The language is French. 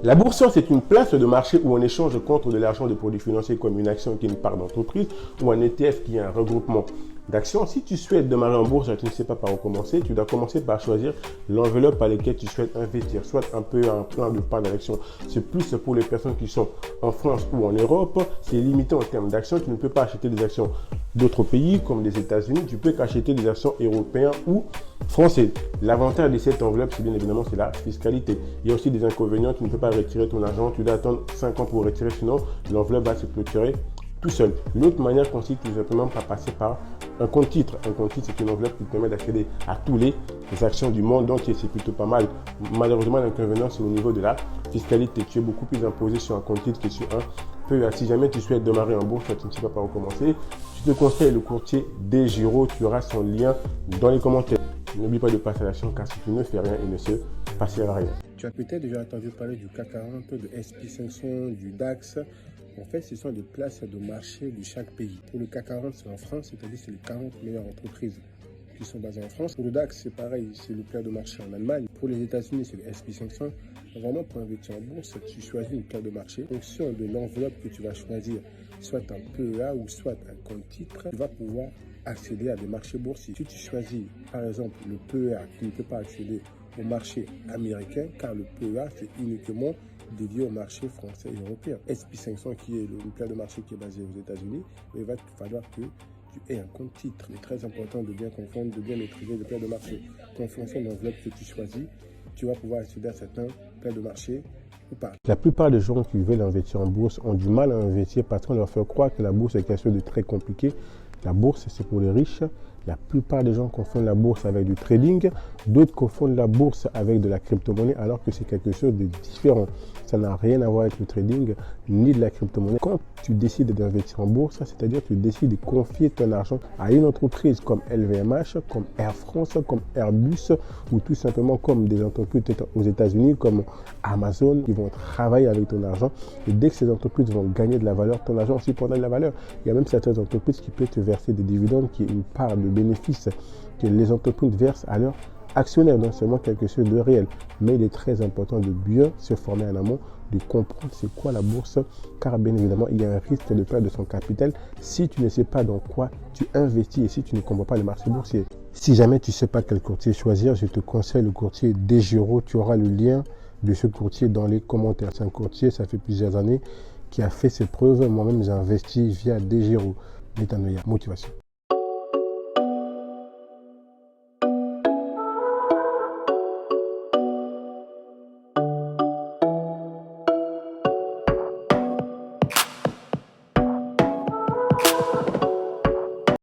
La bourse, c'est une place de marché où on échange contre de l'argent de produits financiers comme une action qui est une part d'entreprise ou un ETF qui est un regroupement d'actions. Si tu souhaites démarrer en bourse et tu ne sais pas par où commencer, tu dois commencer par choisir l'enveloppe par laquelle tu souhaites investir, soit un peu un plan de part d'action. C'est plus pour les personnes qui sont en France ou en Europe. C'est limité en termes d'actions. Tu ne peux pas acheter des actions d'autres pays comme les États-Unis. Tu peux qu'acheter des actions européennes ou françaises. L'avantage de cette enveloppe, c'est bien évidemment c'est la fiscalité. Il y a aussi des inconvénients. Tu ne peux pas retirer ton argent. Tu dois attendre 5 ans pour retirer, sinon l'enveloppe va se clôturer tout seul. L'autre manière consiste tout simplement par passer par un compte titre. Un compte titre, c'est une enveloppe qui te permet d'accéder à tous les actions du monde entier. C'est plutôt pas mal. Malheureusement, l'inconvénient, c'est au niveau de la fiscalité. Tu es beaucoup plus imposé sur un compte titre que sur un PEA. Si jamais tu souhaites démarrer en bourse, tu ne sais pas par où commencer, je te conseille le courtier DEGIRO. Tu auras son lien dans les commentaires. N'oublie pas de passer à l'action car si tu ne fais rien, il ne se passera rien. Tu as peut-être déjà entendu parler du CAC 40, de SP500, du DAX. En fait, ce sont des places de marché de chaque pays. Pour le CAC 40, c'est en France, c'est-à-dire c'est les 40 meilleures entreprises qui sont basées en France. Pour le DAX, c'est pareil, c'est le place de marché en Allemagne. Pour les États-Unis, c'est le SP500. Vraiment, pour investir en bourse, tu choisis une place de marché. En fonction de l'enveloppe que tu vas choisir, soit un PEA ou soit un compte titre, tu vas pouvoir accéder à des marchés boursiers. Si tu choisis, par exemple, le PEA, tu ne peux pas accéder au marché américain, car le PEA, c'est uniquement dédié au marché français et européen. SP500, qui est une place de marché qui est basée aux États-Unis, il va falloir que tu aies un compte titre. Il est très important de bien comprendre, de bien maîtriser les places de marché. En fonction de l'enveloppe que tu choisis, tu vas pouvoir accéder à certains places de marché ou pas. La plupart des gens qui veulent investir en bourse ont du mal à investir parce qu'on leur fait croire que la bourse est quelque chose de très compliqué. La bourse, c'est pour les riches. La plupart des gens confondent la bourse avec du trading. D'autres confondent la bourse avec de la crypto-monnaie alors que c'est quelque chose de différent. Ça n'a rien à voir avec le trading ni de la crypto-monnaie. Quand tu décides d'investir en bourse, c'est-à-dire que tu décides de confier ton argent à une entreprise comme LVMH, comme Air France, comme Airbus ou tout simplement comme des entreprises aux États-Unis comme Amazon qui vont travailler avec ton argent. Et dès que ces entreprises vont gagner de la valeur, ton argent aussi prendra de la valeur. Il y a même certaines entreprises qui peuvent te verser des dividendes qui est une part de bénéfices que les entreprises versent à leurs actionnaires, non seulement quelque chose de réel, mais il est très important de bien se former en amont, de comprendre c'est quoi la bourse, car bien évidemment, il y a un risque de perdre de son capital si tu ne sais pas dans quoi tu investis et si tu ne comprends pas le marché boursier. Si jamais tu ne sais pas quel courtier choisir, je te conseille le courtier DEGIRO. Tu auras le lien de ce courtier dans les commentaires. C'est un courtier, ça fait plusieurs années, qui a fait ses preuves. Moi-même, j'ai investi via DEGIRO. Metanoia, motivation.